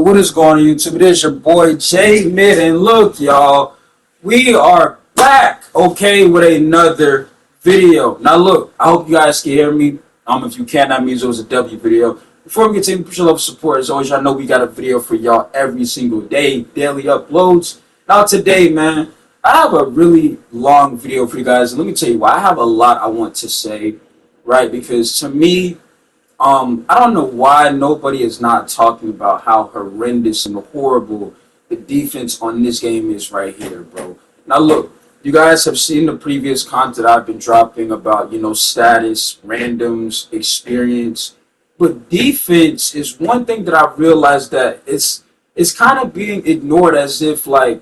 what is going on YouTube? It is your boy J Mid, and look, y'all, we are back, okay, with another video. Now, look, I hope you guys can hear me. If you can, that means it was a W video. Before we get to push your love support, as always, y'all know we got a video for y'all every single day, daily uploads. Now, today, man, I have a really long video for you guys, and let me tell you why. I have a lot I want to say, right? Because to me, I don't know why nobody is not talking about how horrendous and horrible the defense on this game is right here, bro. Now, look, you guys have seen the previous content I've been dropping about, status, randoms, experience. But defense is one thing that I've realized that it's kind of being ignored, as if, like,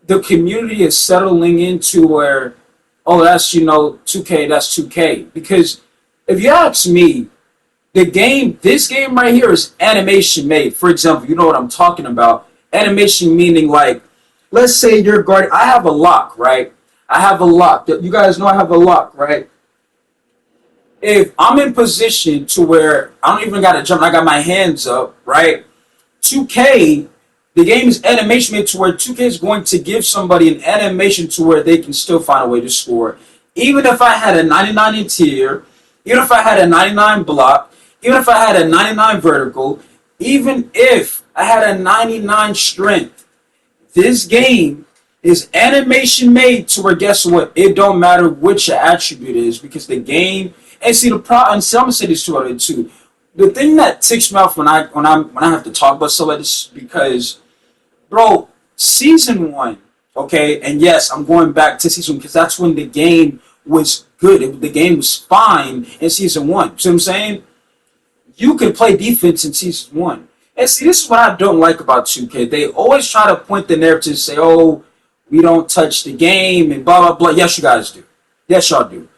the community is settling into where, oh, that's, 2K, that's 2K. Because if you ask me, this game right here is animation made. For example, you know what I'm talking about. Animation meaning, like, let's say you're guarding. I have a lock, right? I have a lock. You guys know I have a lock, right? If I'm in position to where I don't even got to jump, I got my hands up, right? 2K, the game is animation made to where 2K is going to give somebody an animation to where they can still find a way to score. Even if I had a 99 interior, even if I had a 99 block, even if I had a 99 vertical, even if I had a 99 strength, this game is animation made to where, guess what? It don't matter which your attribute is, because the game. And see the problem. I'm gonna say this too. The thing that ticks me off when I have to talk about stuff like this, because, bro, season 1, okay, and yes, I'm going back to season 1 because that's when the game was good. The game was fine in season 1. See what I'm saying? You could play defense in season 1. And see, this is what I don't like about 2K. They always try to point the narrative and say, oh, we don't touch the game and blah, blah, blah. Yes, you guys do. Yes, y'all do.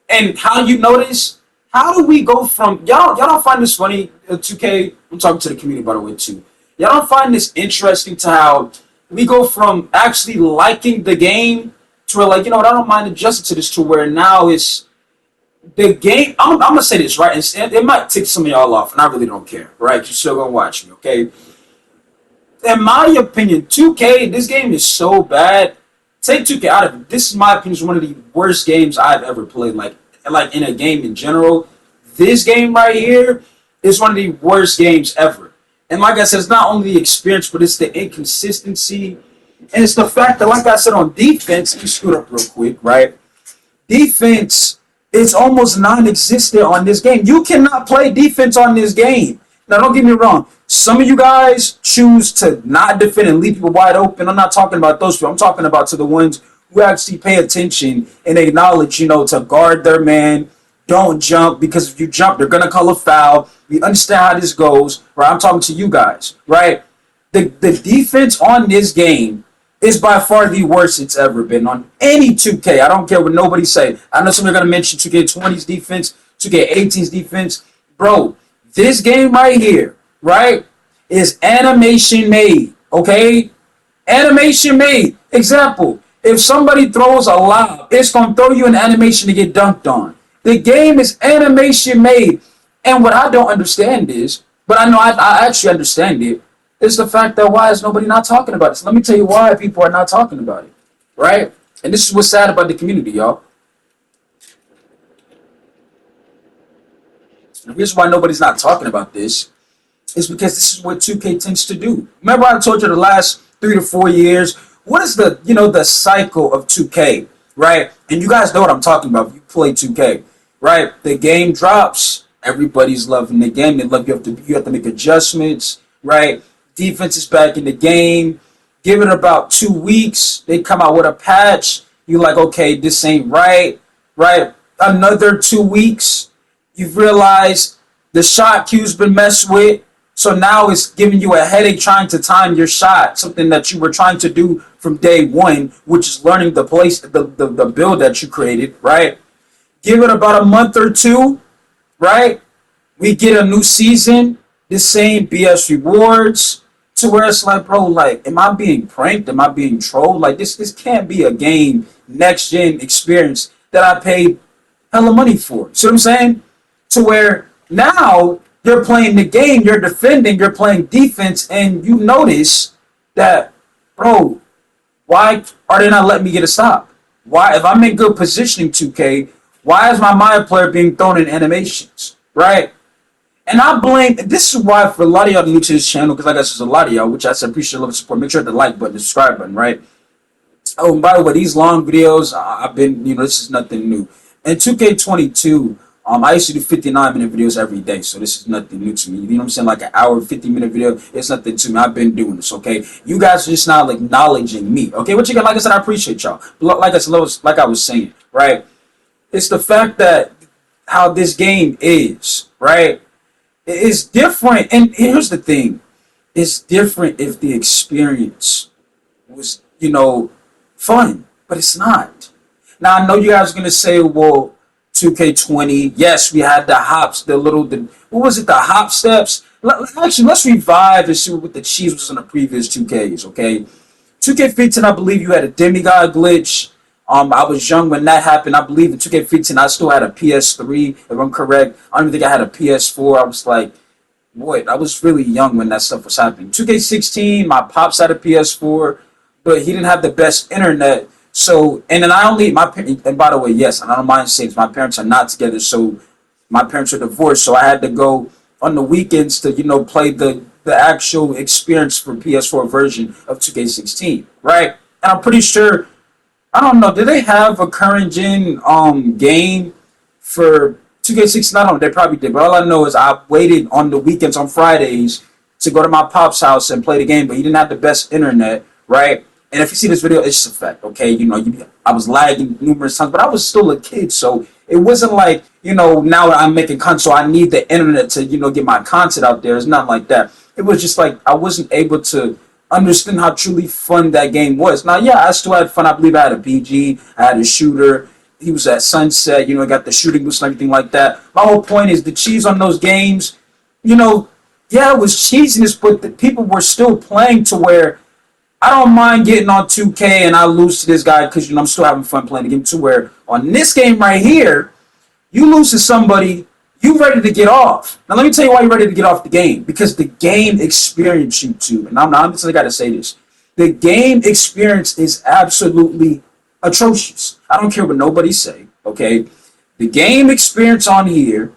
And how you notice, how do we go from, y'all don't find this funny, 2K, I'm talking to the community, by the way, too. Y'all don't find this interesting to how we go from actually liking the game to where, like, I don't mind adjusting to this, to where now it's, the game, I'm gonna say this, right, and it might tick some of y'all off, and I really don't care, right? You're still gonna watch me, okay? In my opinion, 2K, this game is so bad. Take 2K out of it. This, in my opinion, is one of the worst games I've ever played. Like in a game in general, this game right here is one of the worst games ever. And like I said, it's not only the experience, but it's the inconsistency, and it's the fact that, like I said, on defense, you screwed up real quick, right? Defense. It's almost non-existent on this game. You cannot play defense on this game. Now, don't get me wrong. Some of you guys choose to not defend and leave people wide open. I'm not talking about those people. I'm talking about to the ones who actually pay attention and acknowledge, to guard their man. Don't jump, because if you jump, they're going to call a foul. We understand how this goes, right? I'm talking to you guys, right? The defense on this game is by far the worst it's ever been on any 2K. I don't care what nobody say. I know some are going to mention 2K20's defense, 2K18's defense. Bro, this game right here, right, is animation made, okay? Animation made. Example, if somebody throws a lob, it's going to throw you an animation to get dunked on. The game is animation made. And what I don't understand is, but I know I actually understand it, is the fact that why is nobody not talking about it? So let me tell you why people are not talking about it, right? And this is what's sad about the community, y'all. The reason why nobody's not talking about this is because this is what 2K tends to do. Remember I told you the last 3 to 4 years, what is the, the cycle of 2K, right? And you guys know what I'm talking about if you play 2K, right? The game drops, everybody's loving the game. They love you have to make adjustments, right? Defense is back in the game. Give it about 2 weeks. They come out with a patch. You're like, okay, this ain't right. Another 2 weeks. You've realized the shot queue's been messed with. So now it's giving you a headache trying to time your shot. Something that you were trying to do from day one, which is learning the build that you created, right? Give it about a month or two, right? We get a new season. The same BS rewards. To where it's like, bro, like, am I being pranked? Am I being trolled? Like, this can't be a game, next gen experience that I paid hella money for. See what I'm saying? To where now You're playing the game, you're defending, you're playing defense, and you notice that, bro, why are they not letting me get a stop? Why, if I'm in good positioning 2K, why is my Maya player being thrown in animations, right? And I blame, this is why for a lot of y'all new to this channel, because like I said, there's a lot of y'all, which I said appreciate, love, and support. Make sure to hit the like button, the subscribe button, right? Oh, and by the way, these long videos, I've been, this is nothing new. In 2K22, I used to do 59-minute videos every day, so this is nothing new to me. You know what I'm saying? Like an hour, 50-minute video, it's nothing to me. I've been doing this, okay? You guys are just not acknowledging me, okay? What you got? Like I said, I appreciate y'all. Like I said, like I was saying, right? It's the fact that how this game is, right? It's different, and here's the thing: it's different if the experience was, fun, but it's not. Now I know you guys are gonna say, well, 2K20, yes, we had the hops, what was it, the hop steps? Actually, let's revive and see what the cheese was in the previous 2Ks, okay? 2K15, I believe you had a demigod glitch. I was young when that happened. I believe in 2K15, I still had a PS3, if I'm correct. I don't even think I had a PS4. I was like, boy, I was really young when that stuff was happening. 2K16, my pops had a PS4, but he didn't have the best internet. So, and then and by the way, yes, and I don't mind saying my parents are not together, so my parents are divorced, so I had to go on the weekends to, play the actual experience for PS4 version of 2K16, right? And I'm pretty sure, I don't know, do they have a current gen game for 2K16? I don't know, they probably did, but all I know is I waited on the weekends on Fridays to go to my pop's house and play the game, but he didn't have the best internet, right? And if you see this video, it's just a fact, okay? I was lagging numerous times, but I was still a kid, so it wasn't like, now I'm making content, so I need the internet to, get my content out there. It's not like that. It was just like I wasn't able to understand how truly fun that game was. Now, yeah, I still had fun. I believe I had a PG, I had a shooter. He was at Sunset, got the shooting boost and everything like that. My whole point is the cheese on those games, yeah, it was cheesiness, but the people were still playing to where I don't mind getting on 2K and I lose to this guy because, I'm still having fun playing the game, to where on this game right here, you lose to somebody, you ready to get off. Now, let me tell you why you're ready to get off the game. Because the game experience you too. And I'm just got to say this. The game experience is absolutely atrocious. I don't care what nobody say, okay? The game experience on here,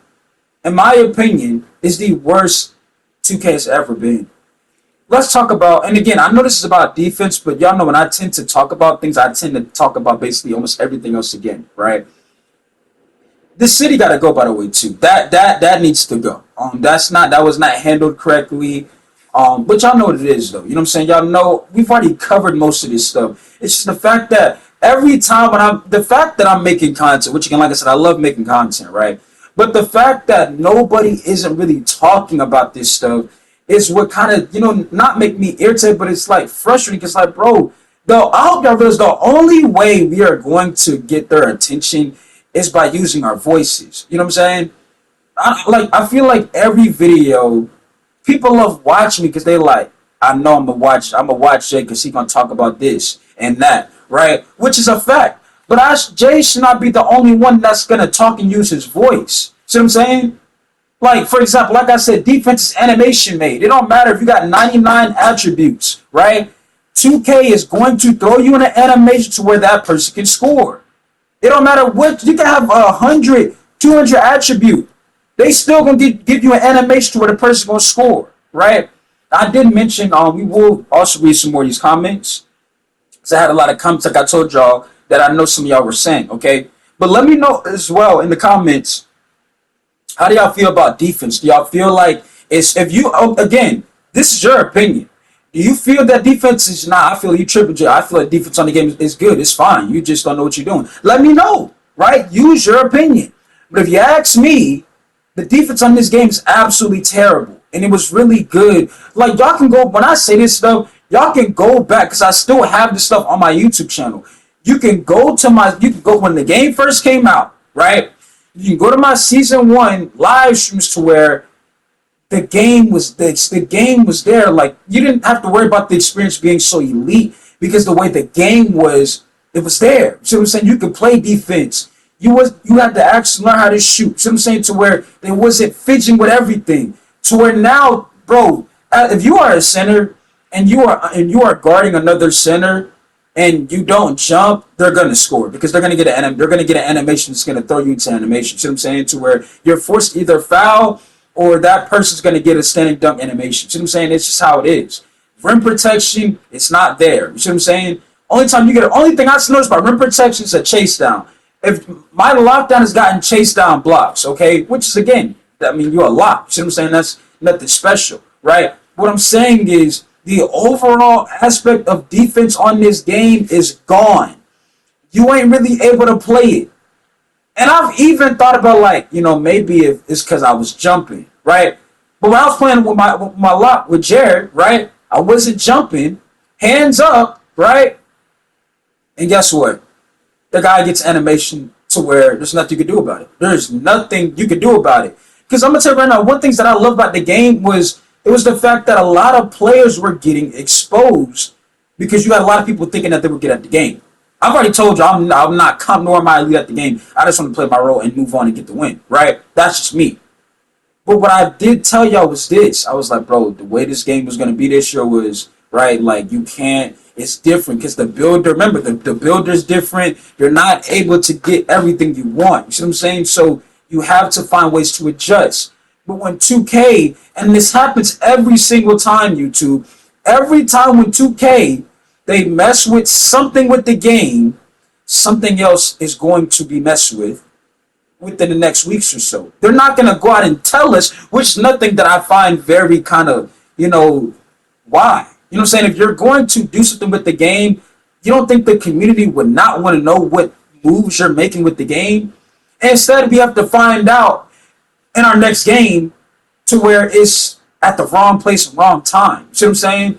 in my opinion, is the worst 2K has ever been. Let's talk about, and again, I know this is about defense, but y'all know when I tend to talk about things, I tend to talk about basically almost everything else again, right? The city got to go, by the way, too. That needs to go. That was not handled correctly. But y'all know what it is, though. You know what I'm saying? Y'all know we've already covered most of this stuff. It's just the fact that every time I'm making content, which again, like I said, I love making content, right? But the fact that nobody isn't really talking about this stuff is what kind of, not make me irritated, but it's like frustrating. Because like, bro, I hope y'all realize the only way we are going to get their attention is by using our voices. You know what I'm saying? I feel like every video, people love watching me because they like, I know I'm gonna watch Jay because he's gonna talk about this and that, right? Which is a fact. But Jay should not be the only one that's gonna talk and use his voice. See what I'm saying? Like, for example, like I said, defense is animation made. It don't matter if you got 99 attributes, right? 2K is going to throw you in an animation to where that person can score. It don't matter what, you can have 100, 200 attribute. They still gonna give you an animation to where the person gonna score, right? I did mention, we will also read some more of these comments. Because I had a lot of comments, like I told y'all, that I know some of y'all were saying, okay? But let me know as well in the comments, how do y'all feel about defense? Do y'all feel like again, this is your opinion. Do you feel that defense is not? I feel you tripping. I feel like defense on the game is good. It's fine. You just don't know what you're doing. Let me know, right? Use your opinion. But if you ask me, the defense on this game is absolutely terrible. And it was really good. Like, y'all can go, when I say this stuff, y'all can go back, because I still have this stuff on my YouTube channel. You can go when the game first came out, right? You can go to my season 1 live streams to where the game was there. Like, you didn't have to worry about the experience being so elite because the way the game was, it was there. See what I'm saying? You could play defense. You had to actually learn how to shoot. See what I'm saying? To where they wasn't fidgeting with everything. To where now, bro, if you are a center and you are guarding another center and you don't jump, they're gonna score because they're gonna get an animation that's gonna throw you into animation. See what I'm saying? To where you're forced to either foul or that person's gonna get a standing dunk animation. See what I'm saying? It's just how it is. Rim protection, it's not there. You see what I'm saying? Only thing I noticed about rim protection is a chase down. If my lockdown has gotten chase down blocks, okay, which is again, I mean, you're a lock. You see what I'm saying? That's nothing special, right? What I'm saying is the overall aspect of defense on this game is gone. You ain't really able to play it. And I've even thought about like, maybe if it's because I was jumping, right? But when I was playing with my lock with Jared, right? I wasn't jumping, hands up, right? And guess what? The guy gets animation to where there's nothing you can do about it. There's nothing you can do about it. Because I'm gonna tell you right now, one thing that I love about the game was the fact that a lot of players were getting exposed because you had a lot of people thinking that they would get at the game. I've already told you I'm not come nor am I elite at the game. I just want to play my role and move on and get the win, right? That's just me. But what I did tell y'all was this. I was like, bro, the way this game was going to be this year was, right, like you can't, it's different because the builder, remember, the builder's different. You're not able to get everything you want. You see what I'm saying? So you have to find ways to adjust. But when 2K, and this happens every single time, YouTube, every time when 2K, they mess with something with the game, something else is going to be messed with within the next weeks or so. They're not going to go out and tell us, which is nothing that I find very kind of, why? You know what I'm saying? If you're going to do something with the game, you don't think the community would not want to know what moves you're making with the game? And instead, we have to find out in our next game to where it's at the wrong place and wrong time. You see what I'm saying?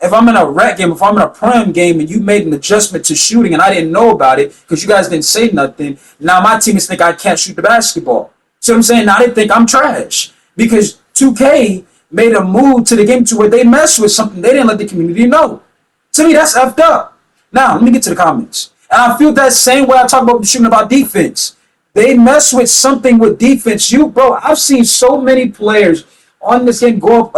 If I'm in a rec game, if I'm in a prem game and you made an adjustment to shooting and I didn't know about it because you guys didn't say nothing, now my teammates think I can't shoot the basketball. See what I'm saying? Now they think I'm trash because 2K made a move to the game to where they messed with something they didn't let the community know. To me, that's effed up. Now, let me get to the comments. And I feel that same way I talk about shooting about defense. They mess with something with defense. Bro, I've seen so many players on this game go up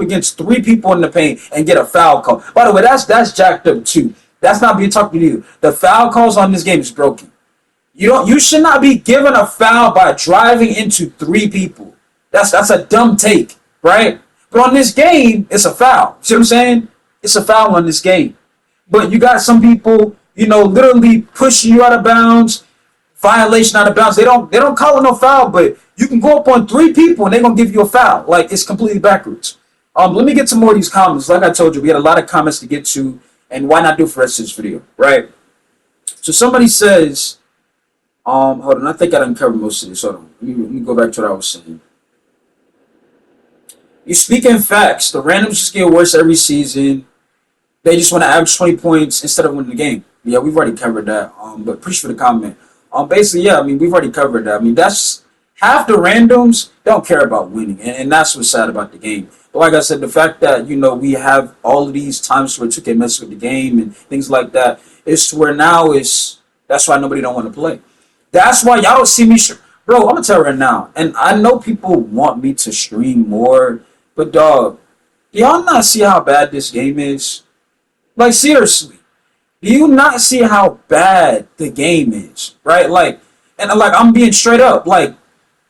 against three people in the paint and get a foul call. By the way, that's jacked up too. That's not being talked to you. The foul calls on this game is broken. You should not be given a foul by driving into three people. That's a dumb take, right? But on this game, it's a foul. See what I'm saying? It's a foul on this game. But you got some people, literally pushing you out of bounds, violation out of bounds. They don't call it no foul, but you can go up on three people and they're gonna give you a foul. Like it's completely backwards. Let me get to more of these comments. Like I told you, we had a lot of comments to get to, and why not do for the rest of this video, right? So somebody says, hold on, I think I done covered most of this. Hold on, let me go back to what I was saying. You speak in facts. The randoms just get worse every season. They just want to average 20 points instead of winning the game. Yeah, we've already covered that. But appreciate for the comment. Basically, yeah, I mean, we've already covered that. I mean, that's half the randoms don't care about winning, and that's what's sad about the game. But like I said, the fact that we have all of these times where 2K messes with the game and things like that, it's where now that's why nobody don't want to play. That's why y'all don't see me, bro. I'm gonna tell you right now, and I know people want me to stream more, but dog, do y'all not see how bad this game is? Like seriously. Do you not see how bad the game is, right? Like, and like I'm being straight up, like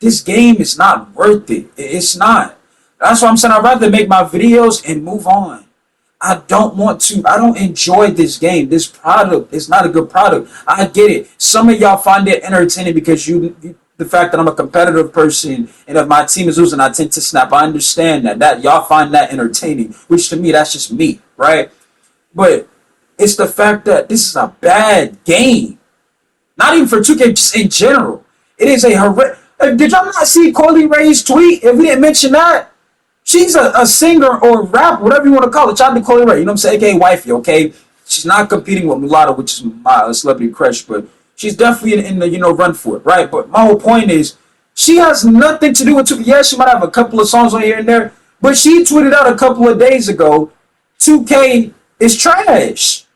this game is not worth it. It's not. That's why I'm saying I'd rather make my videos and move on. I don't enjoy this game. This product is not a good product. I get it. Some of y'all find it entertaining because the fact that I'm a competitive person and if my team is losing, I tend to snap. I understand that y'all find that entertaining, which to me, that's just me, right? But it's the fact that this is a bad game. Not even for 2K, just in general. It is a horrendous. Did y'all not see Coily Ray's tweet? If we didn't mention that, she's a singer or rap, whatever you want to call it. Shout out to Coily Ray, you know what I'm saying? AKA wifey, okay? She's not competing with Mulatto, which is my celebrity crush, but she's definitely in the run for it, right? But my whole point is, she has nothing to do with 2K. Yeah, she might have a couple of songs on here and there, but she tweeted out a couple of days ago, 2K is trash.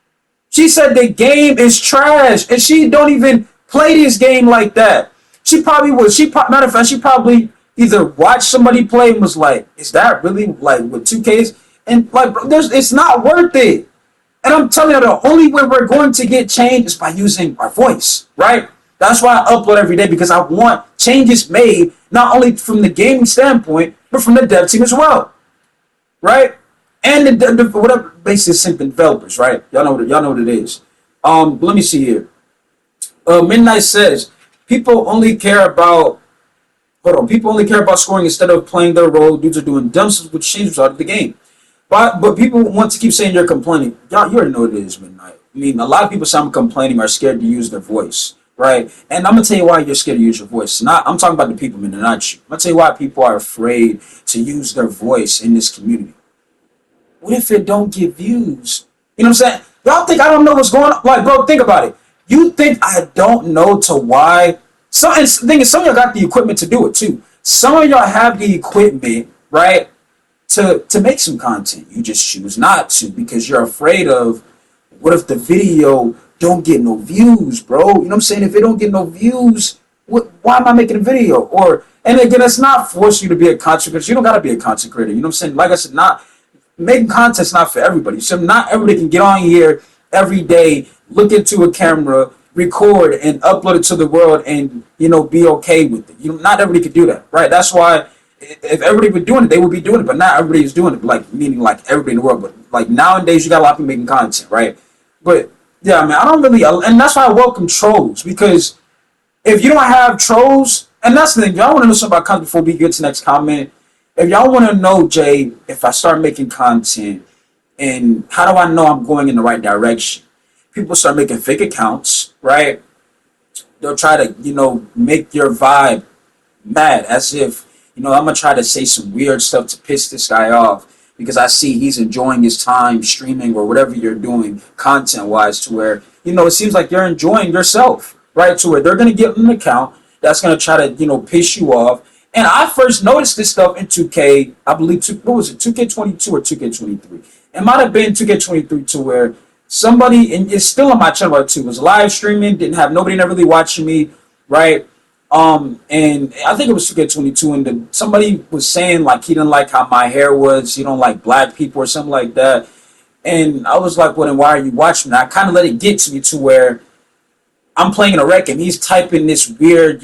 She said the game is trash, and she don't even play this game like that. She probably was. Matter of fact, she probably either watched somebody play and was like, "Is that really like what 2K is?" And like, bro, it's not worth it. And I'm telling you, the only way we're going to get change is by using our voice, right? That's why I upload every day, because I want changes made not only from the gaming standpoint, but from the dev team as well, right? And the whatever basically simple developers, right? Y'all know what it is. Let me see here. Midnight says people only care about people only care about scoring instead of playing their role. Dudes are doing dumb stuff which changes out of the game. But people want to keep saying you're complaining. Y'all, you already know what it is, Midnight. I mean, a lot of people say I'm complaining are scared to use their voice, right? And I'm gonna tell you why you're scared to use your voice. I'm talking about the people, man, not you. I'm gonna tell you why people are afraid to use their voice in this community. What if it don't get views? You know what I'm saying? Y'all think I don't know what's going on? Like, bro, think about it. You think I don't know to why? Some of y'all got the equipment to do it too. Some of y'all have the equipment, right, to make some content. You just choose not to because you're afraid of what if the video don't get no views, bro? You know what I'm saying? If it don't get no views, why am I making a video? And again, it's not forcing you to be a content creator. You don't gotta be a content creator. You know what I'm saying? Like I said, not making content's not for everybody. So not everybody can get on here every day, look into a camera, record, and upload it to the world, and be okay with it. Not everybody could do that, right? That's why if everybody were doing it, they would be doing it. But not everybody is doing it. Like meaning like everybody in the world. But like nowadays, you got a lot of people making content, right? But yeah, man, I don't really, and that's why I welcome trolls, because if you don't have trolls, and that's the thing, y'all want to know something about content before we get to the next comment. If y'all want to know, Jay, if I start making content, and how do I know I'm going in the right direction? People start making fake accounts, right? They'll try to, make your vibe mad, as if, I'm going to try to say some weird stuff to piss this guy off because I see he's enjoying his time streaming or whatever you're doing content-wise, to where, it seems like you're enjoying yourself, right? To where they're going to get an account that's going to try to, piss you off. And I first noticed this stuff in 2K, I believe, what was it, 2K22 or 2K23? It might have been 2K23, to where somebody, and it's still on my channel too, was live streaming, didn't have nobody really watching me, right? And I think it was 2K22, and somebody was saying like he didn't like how my hair was, he don't like black people or something like that. And I was like, well, then why are you watching me? I kind of let it get to me to where I'm playing a rec and he's typing this weird,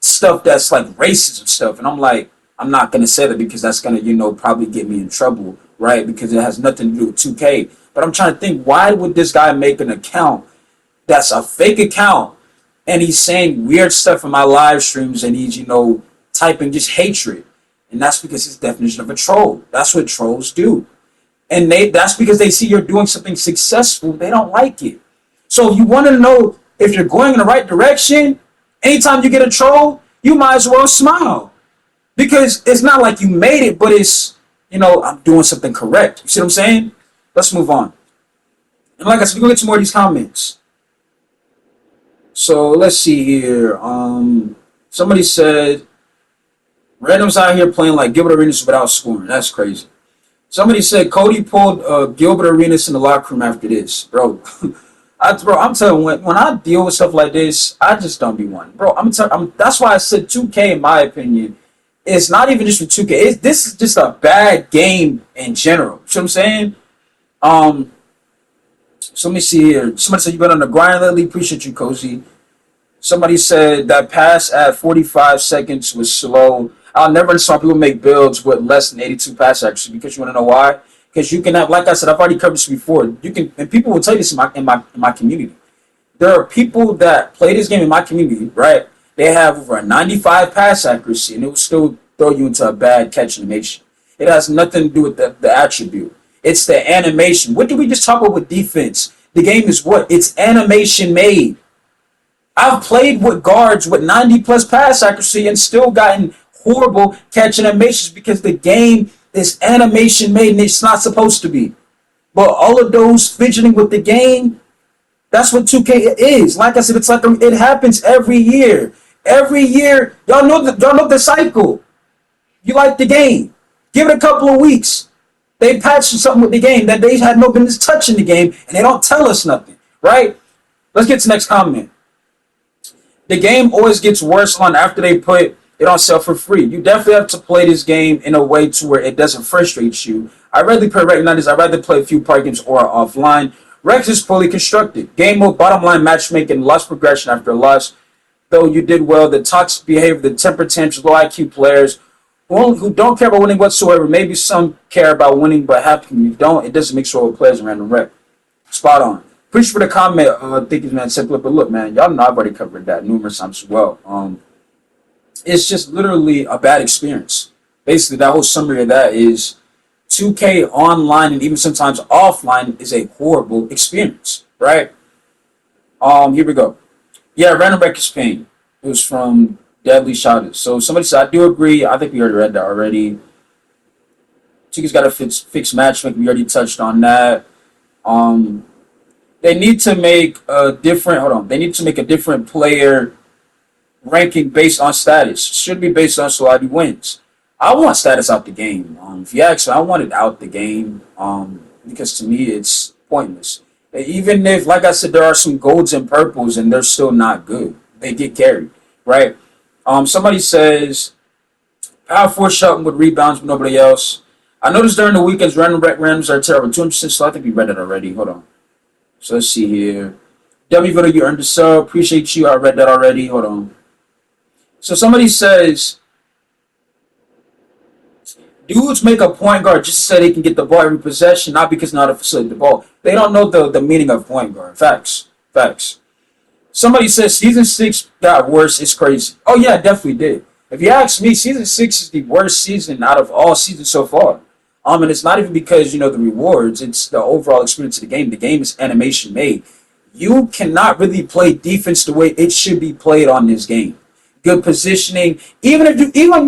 stuff that's like racism stuff, and I'm like, I'm not gonna say that because that's gonna probably get me in trouble, right? Because it has nothing to do with 2K. But I'm trying to think, why would this guy make an account that's a fake account and he's saying weird stuff in my live streams, and he's typing just hatred? And that's because his definition of a troll. That's what trolls do, and that's because they see you're doing something successful, they don't like it. So if you want to know if you're going in the right direction, anytime you get a troll, you might as well smile, because it's not like you made it, but it's, I'm doing something correct. You see what I'm saying? Let's move on. And like I said, we're going to get to more of these comments. So let's see here. Somebody said, randoms out here playing like Gilbert Arenas without scoring. That's crazy. Somebody said Cody pulled Gilbert Arenas in the locker room after this. Bro, I'm telling you, when I deal with stuff like this, I just don't be one. Bro, that's why I said 2K, in my opinion, it's not even just for 2K. This is just a bad game in general. You know what I'm saying? So let me see here. Somebody said, you've been on the grind lately. Appreciate you, Cozy. Somebody said that pass at 45 seconds was slow. I'll never saw people make builds with less than 82 pass accuracy, because you want to know why? Because you can have, like I said, I've already covered this before. You can, and people will tell you this in my community. There are people that play this game in my community, right? They have over a 95 pass accuracy, and it will still throw you into a bad catch animation. It has nothing to do with the attribute. It's the animation. What did we just talk about with defense? The game is what? It's animation made. I've played with guards with 90 plus pass accuracy and still gotten horrible catch animations because the game is animation made and it's not supposed to be. But all of those fidgeting with the game, that's what 2K is. Like I said, it's like it happens every year. Every year, y'all know the cycle. You like the game, give it a couple of weeks. They patched something with the game that they had no business touching the game, and they don't tell us nothing, right? Let's get to the next comment. The game always gets worse on after they put it on sale for free. You definitely have to play this game in a way to where it doesn't frustrate you. I'd rather play Rec 90s. I'd rather play a few party games or offline. Rex is fully constructed. Game mode, bottom line matchmaking, loss progression after loss. Though you did well, the toxic behavior, the temper tantrums, low IQ players who don't care about winning whatsoever. Maybe some care about winning, but happy you don't. It doesn't mix well with players in random rec. Spot on. Appreciate for the comment, thinking man simple, but look, man, y'all know I've already covered that numerous times as well. It's just literally a bad experience. Basically, that whole summary of that is 2K online and even sometimes offline is a horrible experience, right? Here we go. Yeah, random rec is pain. It was from Deadly Shouters. So somebody said, I do agree. I think we already read that already. 2K's got to fix matchmaking. We already touched on that. They need to make a different. Hold on. They need to make a different player ranking based on status. Should be based on somebody wins. I want status out the game. If you ask me, I want it out the game. Because to me, it's pointless. Even if, like I said, there are some golds and purples, and they're still not good. They get carried, right? Somebody says power force shouting with rebounds, but nobody else. I noticed during the weekends, random rec randoms are terrible. 200%. So I think we read it already. Hold on. So let's see here. W Video, you earned a sub. Appreciate you. I read that already. Hold on. So somebody says, dudes make a point guard just so they can get the ball every possession, not because not to facilitate the ball. They don't know the meaning of point guard. Facts. Facts. Somebody says season 6 got worse. It's crazy. Oh yeah, it definitely did. If you ask me, season 6 is the worst season out of all seasons so far. And it's not even because, the rewards. It's the overall experience of the game. The game is animation made. You cannot really play defense the way it should be played on this game. Good positioning. Even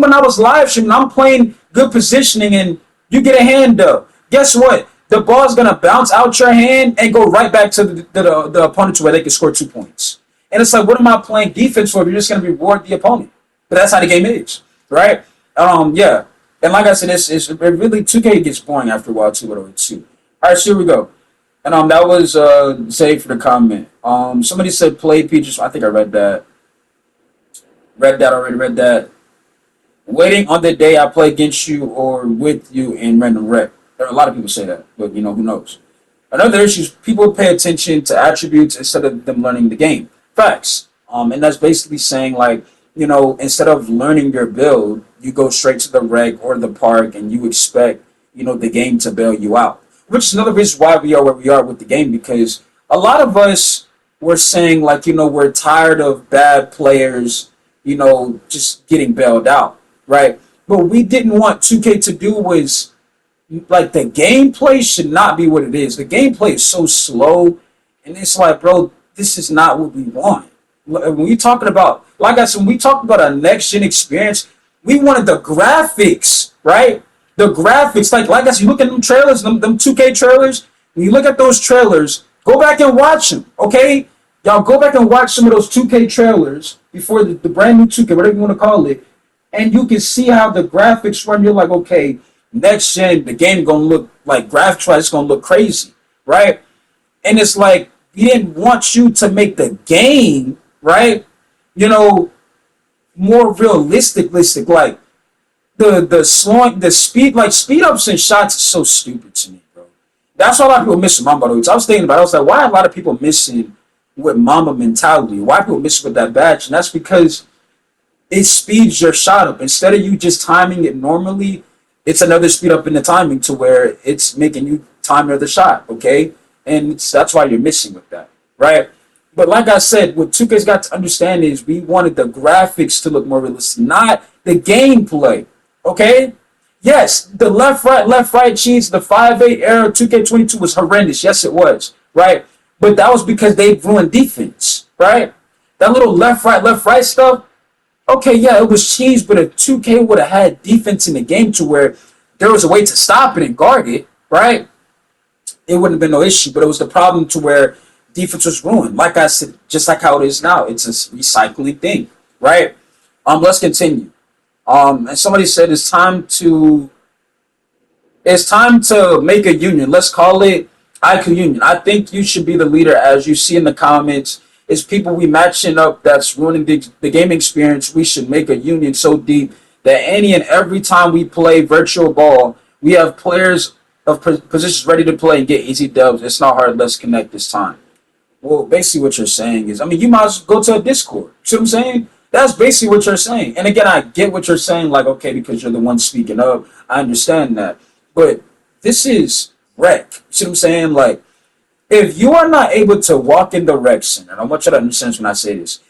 when I was live streaming, I'm playing good positioning and you get a hand up. Guess what? The ball's gonna bounce out your hand and go right back to the opponent to where they can score 2 points. And it's like, what am I playing defense for if you're just gonna reward the opponent? But that's how the game is, right? Yeah. And like I said, it really 2K gets boring after a while too. All right, so here we go. And that was Zay for the comment. Somebody said play Peaches. I think I read that. Read that. Waiting on the day I play against you or with you in random rec. There are a lot of people say that, but who knows? Another issue is people pay attention to attributes instead of them learning the game. Facts. And that's basically saying like, instead of learning your build, you go straight to the rec or the park and you expect, the game to bail you out. Which is another reason why we are where we are with the game, because a lot of us were saying like, we're tired of bad players, just getting bailed out, right? But we didn't want 2K to do was like the gameplay should not be what it is. The gameplay is so slow, and it's like, bro, this is not what we want. When we talking about, like I said, when we talk about a next gen experience, we wanted the graphics, right? The graphics, like I said, you look at them trailers, them 2K trailers. When you look at those trailers, go back and watch them, okay? Y'all go back and watch some of those 2K trailers before the brand new 2K, whatever you want to call it, and you can see how the graphics run. You're like, okay, next gen, the game gonna look like graphics-wise, it's gonna look crazy, right? And it's like we didn't want you to make the game, right? More realistic, like the slowing, the speed, like speed ups and shots is so stupid to me, bro. That's why a lot of people missing Mamba. I was thinking about it. I was like, why are a lot of people missing with Mamba mentality? Why are people missing with that badge? And that's because it speeds your shot up. Instead of you just timing it normally, it's another speed up in the timing to where it's making you time the shot, okay? And that's why you're missing with that, right? But like I said, what 2K's got to understand is we wanted the graphics to look more realistic, not the gameplay, okay? Yes, the left-right cheese, the 5'8" era 2K22 was horrendous. Yes, it was, right? But that was because they ruined defense, right? That little left-right stuff, okay, yeah, it was cheese, but if 2K would have had defense in the game to where there was a way to stop it and guard it, right? It wouldn't have been no issue, but it was the problem to where defense was ruined. Like I said, just like how it is now, it's a recycling thing, right? Let's continue. And somebody said it's time to make a union. Let's call it IQ Union. I think you should be the leader, as you see in the comments. It's people we matching up that's ruining the gaming experience. We should make a union so deep that any and every time we play virtual ball, we have players of positions ready to play and get easy dubs. It's not hard. Let's connect this time. Well, basically what you're saying is, I mean, you might as well go to a Discord. See what I'm saying? That's basically what you're saying. And again, I get what you're saying, like, okay, because you're the one speaking up. I understand that. But this is rec. See what I'm saying? Like, if you are not able to walk in the rec center, and I want you to understand when I say this,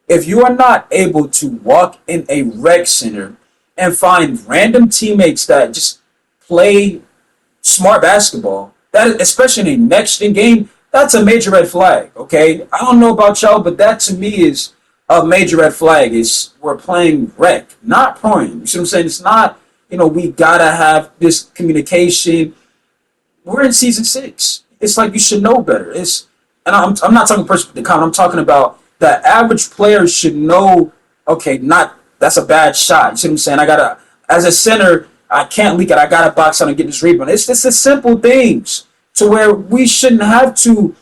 if you are not able to walk in a rec center and find random teammates that just play smart basketball, that especially in a next gen game, that's a major red flag. Okay, I don't know about y'all, but that to me is a major red flag. Is we're playing rec, not prime. You see what I'm saying? It's not, we gotta have this communication. We're in season 6. It's like you should know better. And I'm not talking person with the comment. I'm talking about the average player should know. Okay, not that's a bad shot. You see what I'm saying? I gotta, as a center, I can't leak it. I gotta box out and get this rebound. It's just the simple things to where we shouldn't have to,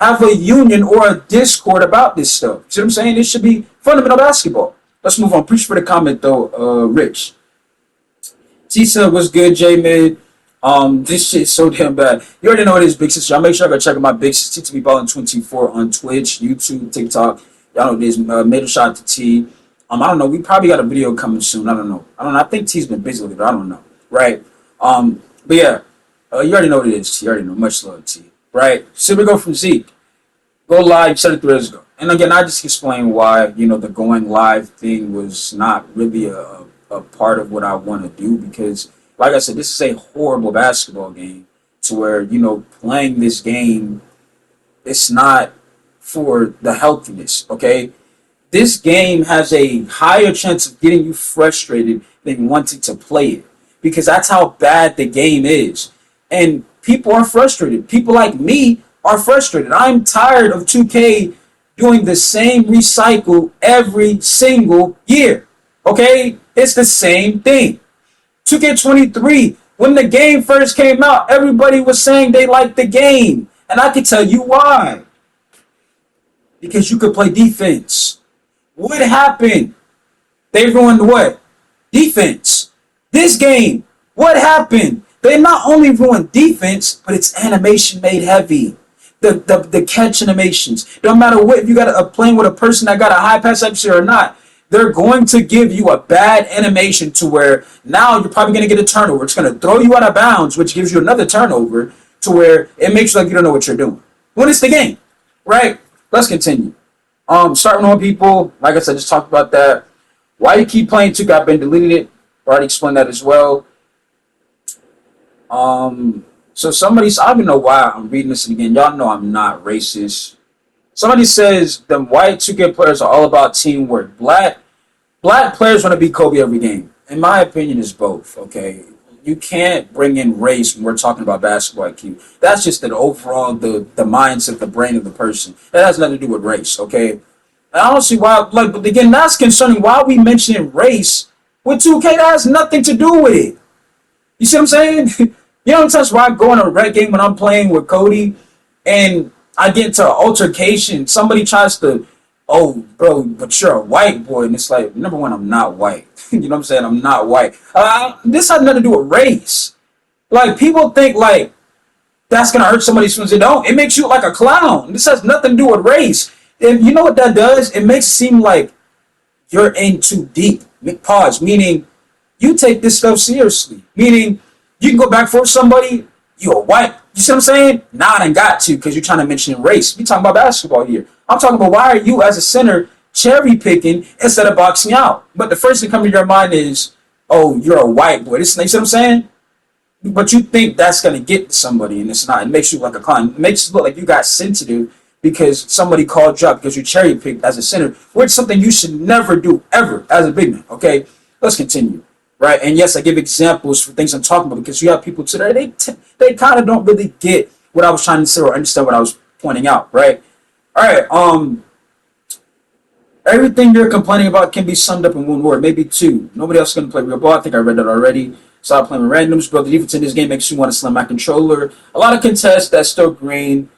have a union or a discord about this stuff. See what I'm saying? It should be fundamental basketball. Let's move on. Appreciate for the comment though, Rich. T said, "What's good, J Mid? This shit's so damn bad. You already know what it is, big sister. Y'all make sure I go check out my big sister TTB Ballin 24 on Twitch, YouTube, TikTok. Y'all know this. Made a shot to T. I don't know. We probably got a video coming soon. I don't know. I think T's been busy with it. I don't know. Right. But yeah, you already know what it is. T. You already know. Much love, T. Right. So we go from Zeke. Go live 3 days ago. And again, I just explained why the going live thing was not really a part of what I want to do because, like I said, this is a horrible basketball game to where playing this game, it's not for the healthiness. Okay. This game has a higher chance of getting you frustrated than wanting to play it because that's how bad the game is. And people are frustrated. People like me are frustrated. I'm tired of 2K doing the same recycle every single year. Okay? It's the same thing. 2K23, when the game first came out, everybody was saying they liked the game. And I can tell you why. Because you could play defense. What happened? They ruined what? Defense. This game, what happened? They not only ruined defense, but it's animation made heavy. The catch animations. No matter what, if you got playing with a person that got a high pass accuracy or not, they're going to give you a bad animation to where now you're probably going to get a turnover. It's going to throw you out of bounds, which gives you another turnover to where it makes you like you don't know what you're doing. When it's the game, right? Let's continue. Starting on people, like I said, just talked about that. Why you keep playing 2K? I've been deleted it. Already explained that as well. So somebody's, I don't even know why I'm reading this again. Y'all know I'm not racist. Somebody says the white 2K players are all about teamwork. Black players want to beat Kobe every game. In my opinion, it's both. Okay, you can't bring in race when we're talking about basketball IQ. That's just the overall the mindset, the brain of the person. That has nothing to do with race. Okay, and I don't see why. But again, that's concerning. Why are we mentioning race with 2K? That has nothing to do with it. You see what I'm saying? You know what I'm saying? Why I go in a red game when I'm playing with Cody and I get into an altercation. Somebody tries to, oh, bro, but you're a white boy. And it's like, number one, I'm not white. You know what I'm saying? I'm not white. This has nothing to do with race. Like, people think, like, that's going to hurt somebody's feelings. It don't. It makes you look like a clown. This has nothing to do with race. And you know what that does? It makes it seem like you're in too deep. Pause. Meaning, you take this stuff seriously. Meaning, you can go back for somebody, you're white. You see what I'm saying? Nah, I done got to because you're trying to mention race. We talking about basketball here. I'm talking about why are you as a center cherry picking instead of boxing out? But the first thing coming to your mind is, oh, you're a white boy. This, you see what I'm saying? But you think that's going to get somebody, and it's not. It makes you look like a clown. It makes you look like you got sensitive because somebody called you out because you cherry picked as a center, which is something you should never do ever as a big man. Okay, let's continue. Right, and yes, I give examples for things I'm talking about because you have people today, they kind of don't really get what I was trying to say or understand what I was pointing out, right? All right, everything you're complaining about can be summed up in one word, maybe two. Nobody else is going to play real ball. I think I read that already. Stop playing with randoms, bro. The defense in this game makes you want to slam my controller. A lot of contests, that's still green.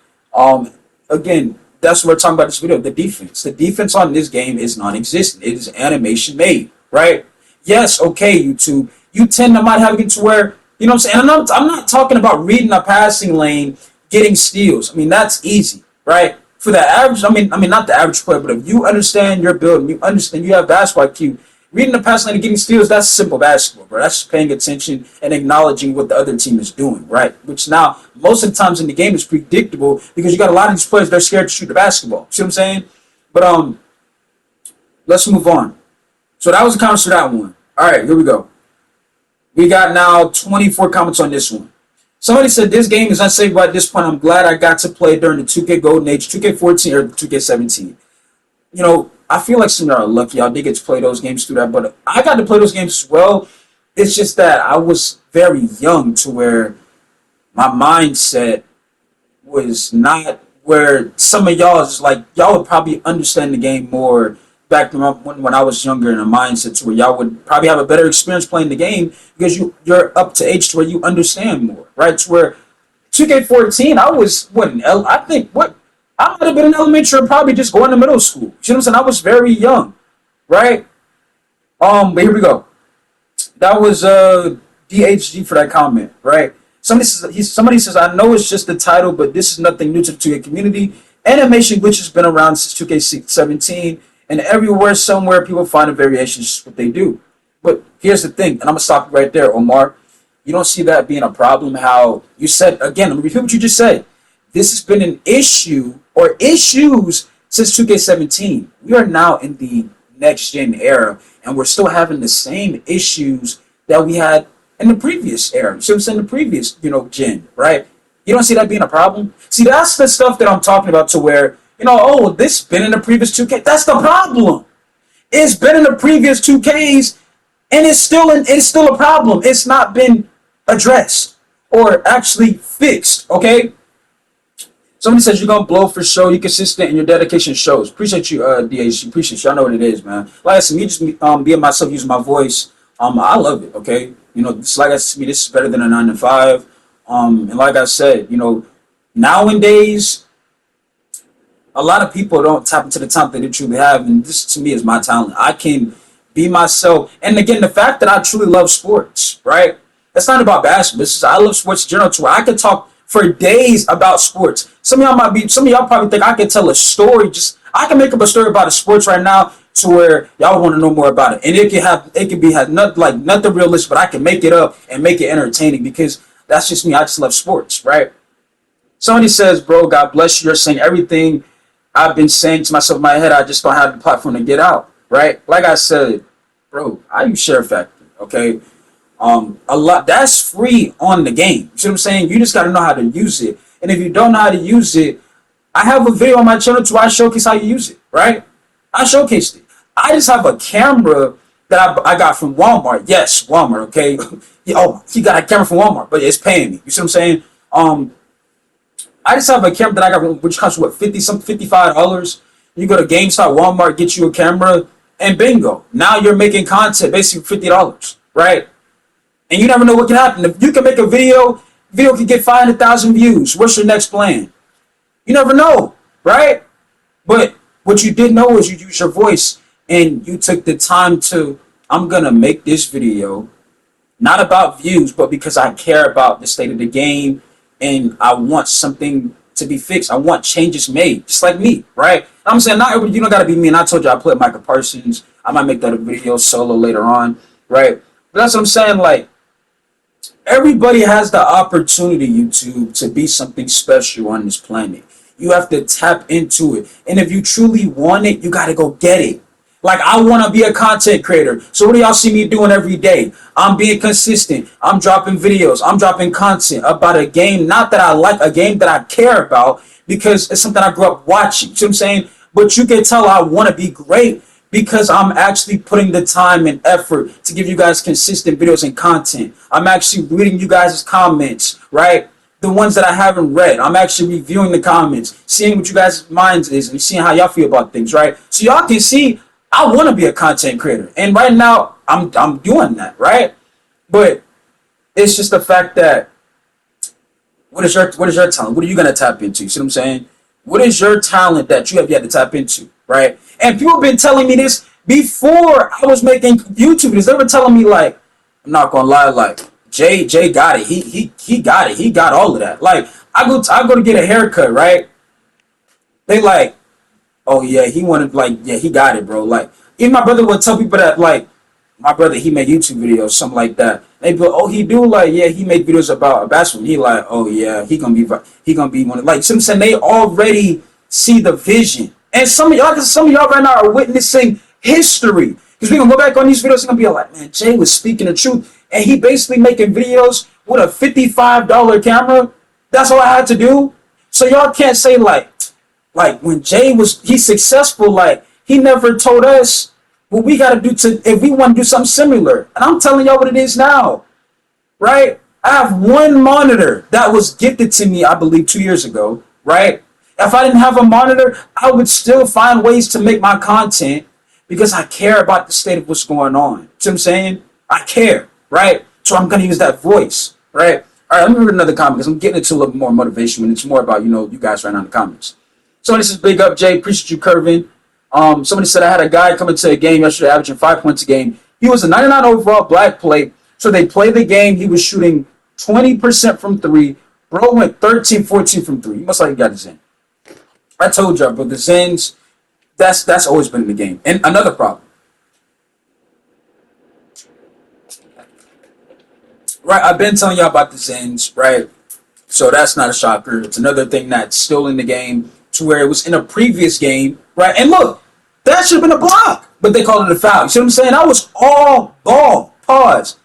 Again, that's what we're talking about this video. The defense. The defense on this game is non-existent. It is animation made, right? Yes, okay, YouTube. You tend to might have it to where, you know what I'm saying? And I'm not talking about reading a passing lane, getting steals. I mean, that's easy, right? For the average, I mean, not the average player, but if you understand your build and you understand you have basketball IQ, reading the passing lane and getting steals, that's simple basketball, bro. That's just paying attention and acknowledging what the other team is doing, right? Which now, most of the times in the game is predictable because you got a lot of these players, they're scared to shoot the basketball. See what I'm saying? But let's move on. So that was the comments for that one. All right, here we go. We got now 24 comments on this one. Somebody said this game is unstable at this point. I'm glad I got to play during the 2K Golden Age, 2K14 or 2K17. You know, I feel like some of y'all are lucky. Y'all did get to play those games through that, but I got to play those games as well. It's just that I was very young to where my mindset was not where some of y'all is like, y'all would probably understand the game more back when I was younger in a mindset to where y'all would probably have a better experience playing the game because you're up to age to where you understand more, right? To where 2K14, I was I think I might have been in elementary or probably just going to middle school. You know what I'm saying? I was very young, right? But here we go. That was DHG for that comment, right? Somebody says, I know it's just the title, but this is nothing new to the 2K community. Animation glitch has been around since 2K17, and everywhere, somewhere, people find a variation. It's just what they do. But here's the thing, and I'm going to stop right there, Omar. You don't see that being a problem, how you said, again, let me repeat what you just said. This has been an issue or issues since 2K17. We are now in the next-gen era, and we're still having the same issues that we had in the previous era. So it's in the previous, gen, right? You don't see that being a problem? See, that's the stuff that I'm talking about to where, oh, this been in the previous 2K. That's the problem. It's been in the previous 2Ks, and it's still a problem. It's not been addressed or actually fixed, okay? Somebody says you're going to blow for show. You're consistent and your dedication shows. Appreciate you, DH. Appreciate you. I know what it is, man. Like I said, me just being myself, using my voice, I love it, okay? Like I said, to me, this is better than a 9 to 5. And like I said, nowadays, a lot of people don't tap into the talent that they truly have. And this, to me, is my talent. I can be myself. And again, the fact that I truly love sports, right? That's not about basketball. I love sports in general, to where I could talk for days about sports. Some of y'all probably think I could tell a story. I can make up a story about a sports right now to where y'all want to know more about it. And it can be nothing realistic, but I can make it up and make it entertaining because that's just me. I just love sports, right? Somebody says, bro, God bless you. You're saying everything I've been saying to myself in my head. I just don't have the platform to get out, right? Like I said, bro, I use Share Factory, okay? A lot that's free on the game. You see what I'm saying? You just got to know how to use it. And if you don't know how to use it, I have a video on my channel to where I showcase how you use it, right? I showcased it. I just have a camera that I got from Walmart. Yes, Walmart, okay? He got a camera from Walmart, but it's paying me. You see what I'm saying? I just have a camera that I got, which costs what, $55. You go to GameStop, Walmart, get you a camera, and bingo. Now you're making content basically $50, right? And you never know what can happen. If you can make a video can get 500,000 views. What's your next plan? You never know, right? But what you did know is you used your voice and you took the time to, I'm going to make this video, not about views, but because I care about the state of the game and I want something to be fixed. I want changes made, just like me, right? I'm saying you don't got to be me. And I told you I played Michael Parsons. I might make that a video solo later on, right? But that's what I'm saying, like, everybody has the opportunity, YouTube, to be something special on this planet. You have to tap into it. And if you truly want it, you got to go get it. Like, I want to be a content creator. So what do y'all see me doing every day? I'm being consistent. I'm dropping videos. I'm dropping content about a game, not that I like, a game that I care about, because it's something I grew up watching. See what I'm saying? But you can tell I want to be great because I'm actually putting the time and effort to give you guys consistent videos and content. I'm actually reading you guys' comments, right? The ones that I haven't read. I'm actually reviewing the comments, seeing what you guys' minds is, and seeing how y'all feel about things, right? So y'all can see I want to be a content creator. And right now, I'm doing that, right? But it's just the fact that what is your talent? What are you going to tap into? You see what I'm saying? What is your talent that you have yet to tap into, right? And people have been telling me this before I was making YouTube videos. They were telling me like, I'm not gonna lie, like Jay got it. He got it. He got all of that. Like I go to get a haircut, right? They like, oh yeah, he wanted like, yeah, he got it, bro. Like even my brother would tell people that like my brother, he made YouTube videos, something like that. They be like, oh, he do like, yeah, he made videos about basketball. He like, oh yeah, he gonna be one of like. So I'm saying they already see the vision, and some of y'all right now are witnessing history because we gonna go back on these videos and gonna be like, man, Jay was speaking the truth, and he basically making videos with a $55 camera. That's all I had to do. So y'all can't say like when Jay was he's successful, like he never told us what we got to do to if we want to do something similar. And I'm telling y'all what it is now, right? I have one monitor that was gifted to me, I believe, 2 years ago, right? If I didn't have a monitor, I would still find ways to make my content because I care about the state of what's going on. See what I'm saying? I care, right? So I'm going to use that voice, right? All right, let me read another comment because I'm getting into a little more motivation when it's more about, you guys right now in the comments. Somebody says, big up, Jay. Appreciate you, Curvin. Somebody said I had a guy come into a game yesterday averaging 5 points a game. He was a 99 overall black plate. So they played the game. He was shooting 20% from three. Bro went 13-14 from three. You must like he got his in. I told y'all, bro, the Zens, that's always been in the game. And another problem. Right, I've been telling y'all about the Zens, right? So that's not a shocker. It's another thing that's still in the game to where it was in a previous game, right? And look, that should have been a block, but they called it a foul. You see what I'm saying? That was all ball. Pause.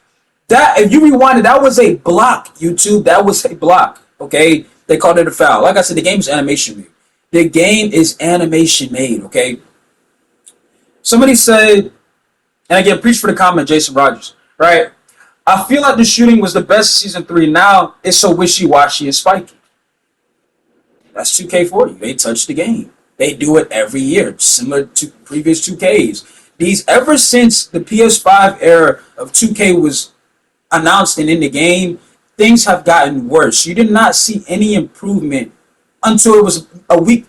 That, if you rewind it, that was a block, YouTube. That was a block, okay? They called it a foul. Like I said, the game is animation made. The game is animation made, okay? Somebody said, and again, preach for the comment, Jason Rogers, right? I feel like the shooting was the best season 3. Now it's so wishy-washy and spiky. That's 2K for you. They touch the game. They do it every year, similar to previous 2Ks. These ever since the PS5 era of 2K was announced and in the game, things have gotten worse. You did not see any improvement until it was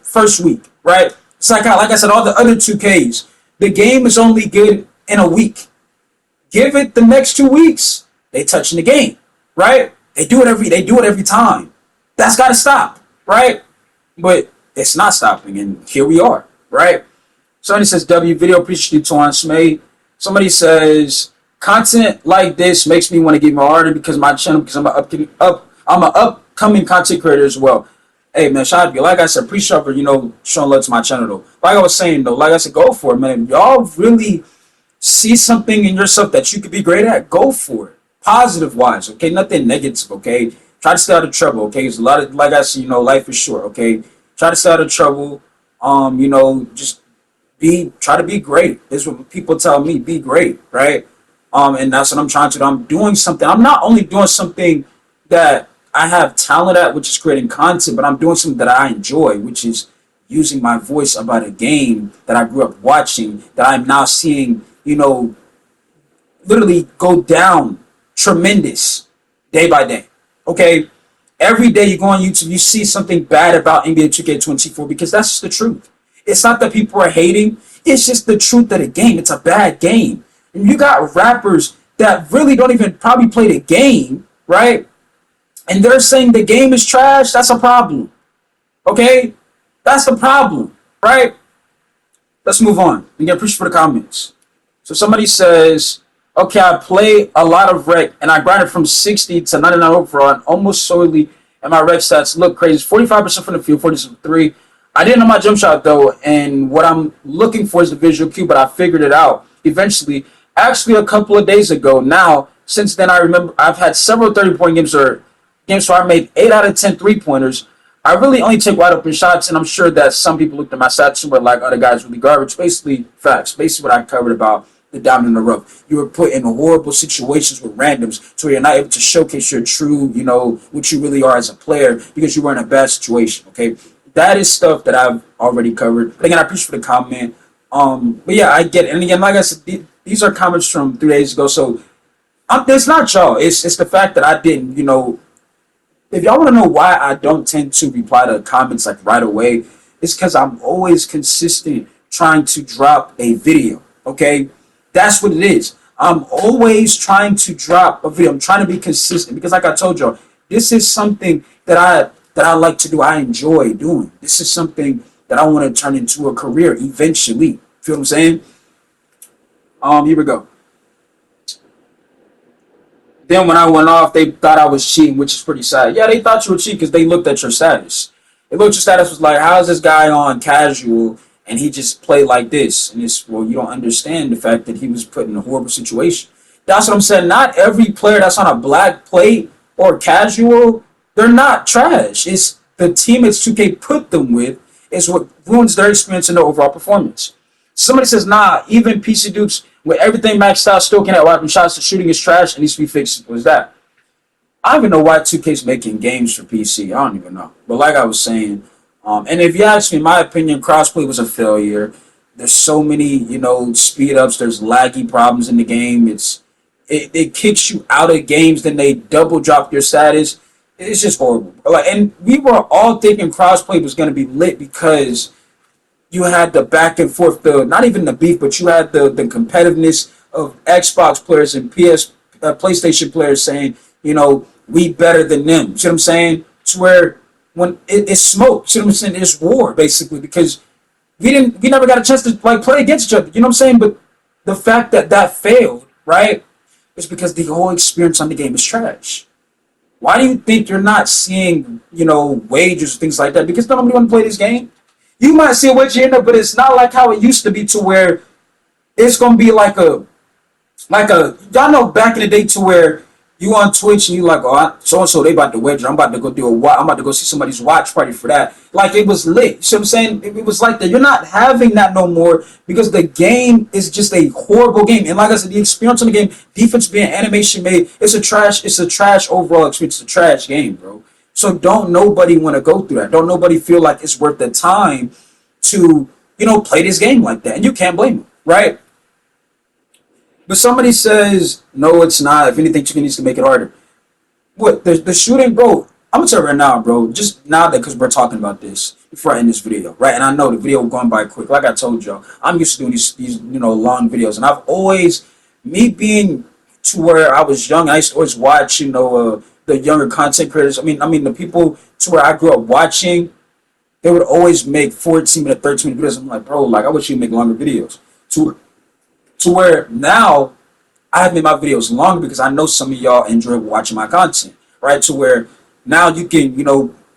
first week, right? It's like I said, all the other 2Ks. The game is only good in a week. Give it the next 2 weeks, they touching the game, right? They do it every time. That's got to stop, right? But it's not stopping, and here we are, right? Somebody says, W video, appreciate you, Torrance Smay. Somebody says, content like this makes me want to get more harder because my channel, because I'm an upcoming content creator as well. Hey man, shout out to you. Like I said, appreciate for showing love to my channel though. Like I was saying though, like I said, go for it, man. Y'all really see something in yourself that you could be great at, go for it. Positive wise, okay? Nothing negative, okay? Try to stay out of trouble, okay? There's a lot of, like I said, life is short, okay? Try to stay out of trouble. Just try to be great. This is what people tell me, be great, right? And that's what I'm trying to do. I'm doing something. I'm not only doing something that I have talent at, which is creating content, but I'm doing something that I enjoy, which is using my voice about a game that I grew up watching, that I'm now seeing, literally go down tremendous day by day. Okay? Every day you go on YouTube, you see something bad about NBA 2K24 because that's just the truth. It's not that people are hating. It's just the truth of the game. It's a bad game. And you got rappers that really don't even probably play the game, right? And they're saying the game is trash. That's a problem. Okay? That's the problem, right? Let's move on and get pushed for the comments. So somebody says, okay, I play a lot of rec and I grinded from 60 to 99 overall and almost solely, and my rec stats look crazy. 45% from the field, 40% from 3. I didn't know my jump shot though, and what I'm looking for is the visual cue, but I figured it out eventually. Actually, a couple of days ago. Now, since then, I remember I've had several 30-point games or games where I made 8 out of 10 3-pointers. I really only take wide open shots, and I'm sure that some people looked at my stats and were like, other guys really garbage. Basically, facts. Basically, what I covered about the diamond in the rough. You were put in horrible situations with randoms, so you're not able to showcase your true, what you really are as a player because you were in a bad situation. Okay, that is stuff that I've already covered. But again, I appreciate the comment. But yeah, I get it. And again, like I said, these are comments from 3 days ago, so it's not y'all. It's the fact that I didn't, if y'all want to know why I don't tend to reply to comments like right away, It's because I'm always consistent trying to drop a video. Okay, that's what it is. I'm always trying to drop a video. I'm trying to be consistent because, like I told y'all, this is something that I like to do. I enjoy doing. This is something that I want to turn into a career eventually. Feel what I'm saying? Here we go. Then when I went off, they thought I was cheating, which is pretty sad. Yeah, they thought you were cheating because they looked at your status. They looked at your status, was like, how is this guy on casual and he just played like this? And it's, well, you don't understand the fact that he was put in a horrible situation. That's what I'm saying. Not every player that's on a black plate or casual, they're not trash. It's the teammates 2K put them with is what ruins their experience and their overall performance. Somebody says, nah, even PC Dukes with everything maxed out, still can't weapon shots. The shooting is trash and needs to be fixed. What is that? I don't even know why 2K's making games for PC. I don't even know. But like I was saying, and if you ask me, in my opinion, crossplay was a failure. There's so many, speed ups. There's laggy problems in the game. It kicks you out of games. Then they double drop your status. It's just horrible. Like, and we were all thinking crossplay was going to be lit because you had the back and forth, not even the beef, but you had the competitiveness of Xbox players and PlayStation players saying, we better than them. You see what I'm saying? To where when it's smoke, you see what I'm saying? It's war basically because we never got a chance to play against each other. You know what I'm saying? But the fact that failed, right, is because the whole experience on the game is trash. Why do you think you're not seeing, wages, things like that? Because nobody want to play this game. You might see a wage here, but it's not like how it used to be to where it's gonna be like a y'all know back in the day to where you on Twitch and you like, oh, so and so they about to wedge. I'm about to go I'm about to go see somebody's watch party for that. Like it was lit. You see what I'm saying? It was like that. You're not having that no more because the game is just a horrible game. And like I said, the experience on the game, defense being animation made, it's a trash overall experience. It's a trash game, bro. So don't nobody want to go through that. Don't nobody feel like it's worth the time to, play this game like that. And you can't blame them, right? But somebody says, no, it's not. If anything, chicken needs to make it harder. What? The shooting, bro, I'm going to tell you right now, bro, just now that because we're talking about this before I end this video, right? And I know the video going by quick. Like I told y'all, I'm used to doing these long videos. And I've always, me being to where I was young, I used to always watch, the younger content creators. I mean, the people to where I grew up watching, they would always make 14-minute, 13-minute videos. I'm like, bro, like, I wish you'd make longer videos. To where now I have made my videos longer because I know some of y'all enjoy watching my content, right? To where now you can,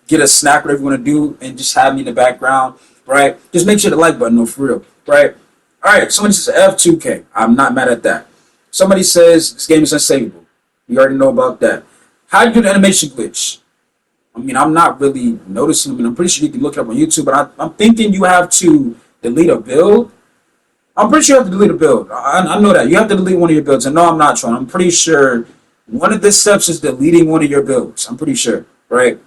get a snack, whatever you want to do, and just have me in the background, right? Just make sure the like button, for real, right? All right, somebody says F2K. I'm not mad at that. Somebody says this game is unsavable. We already know about that. How do you do the animation glitch? I mean, I'm not really noticing them, and I'm pretty sure you can look it up on YouTube, but I'm thinking you have to delete a build. I'm pretty sure you have to delete a build. I know that. You have to delete one of your builds, and no, I'm not trying. I'm pretty sure one of the steps is deleting one of your builds. I'm pretty sure, right?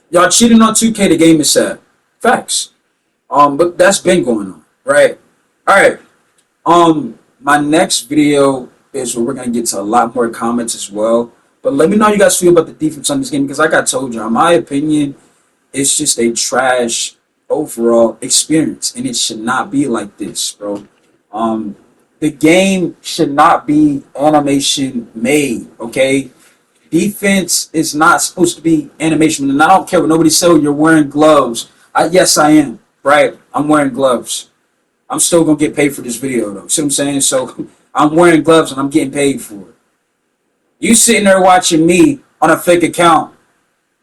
Y'all cheating on 2K, the game is sad. Facts. But that's been going on, right? All right. My next video is where we're going to get to a lot more comments as well. But let me know how you guys feel about the defense on this game because like I told you, in my opinion, it's just a trash overall experience. And it should not be like this, bro. The game should not be animation made, okay? Defense is not supposed to be animation. And I don't care what nobody says, you're wearing gloves. Yes, I am, right? I'm wearing gloves. I'm still going to get paid for this video, though. See what I'm saying? So I'm wearing gloves and I'm getting paid for it. You sitting there watching me on a fake account.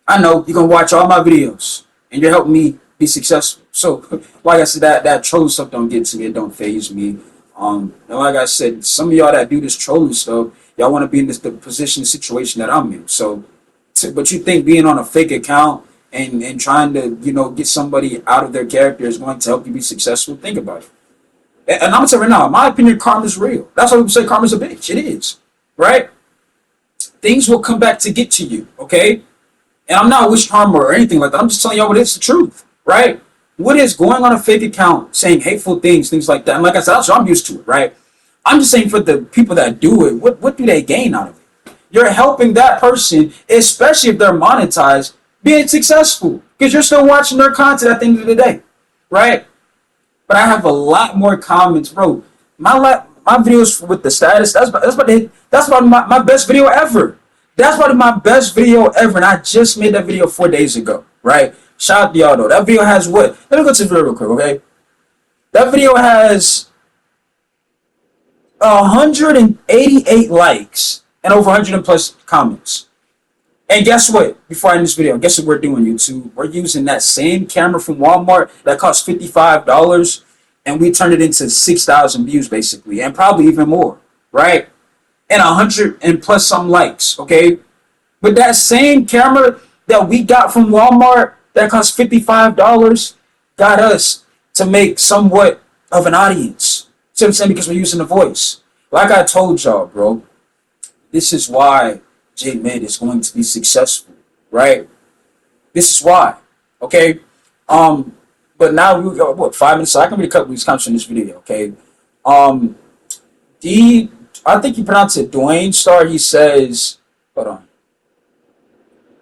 I know you're going to watch all my videos and you're helping me be successful. So, like I said, that troll stuff don't get to me. It don't faze me. And like I said, some of y'all that do this trolling stuff, y'all want to be in the position, situation that I'm in. So, but you think being on a fake account and trying to, get somebody out of their character is going to help you be successful? Think about it. And I'm going to tell you right now, in my opinion, karma's real. That's why people say karma's a bitch. It is. Right? Things will come back to get to you. Okay? And I'm not wishing harm or anything like that. I'm just telling y'all what it's the truth. Right? What is going on a fake account, saying hateful things, things like that. And like I said, I'm used to it. Right? I'm just saying for the people that do it, what do they gain out of it? You're helping that person, especially if they're monetized, being successful. because you're still watching their content at the end of the day, right? But I have a lot more comments, bro. My videos with the status, that's about my best video ever. That's about my best video ever, and I just made that video 4 days ago, right? Shout out to y'all though. That video has what? Let me go to the video real quick, okay? That video has 188 likes and over 100 plus comments. And guess what? Before I end this video, guess what we're doing, YouTube? We're using that same camera from Walmart that cost $55, and we turned it into 6,000 views, basically, and probably even more, right? And 100 and plus some likes, okay? But that same camera that we got from Walmart that cost $55 got us to make somewhat of an audience. See what I'm saying? Because we're using the voice. Like I told y'all, bro, this is why J-Mid is going to be successful, right? This is why, okay? But now we got, what, 5 minutes? So I can read a couple of these comments in this video, okay? I think you pronounce it Dwayne Star. He says, hold on.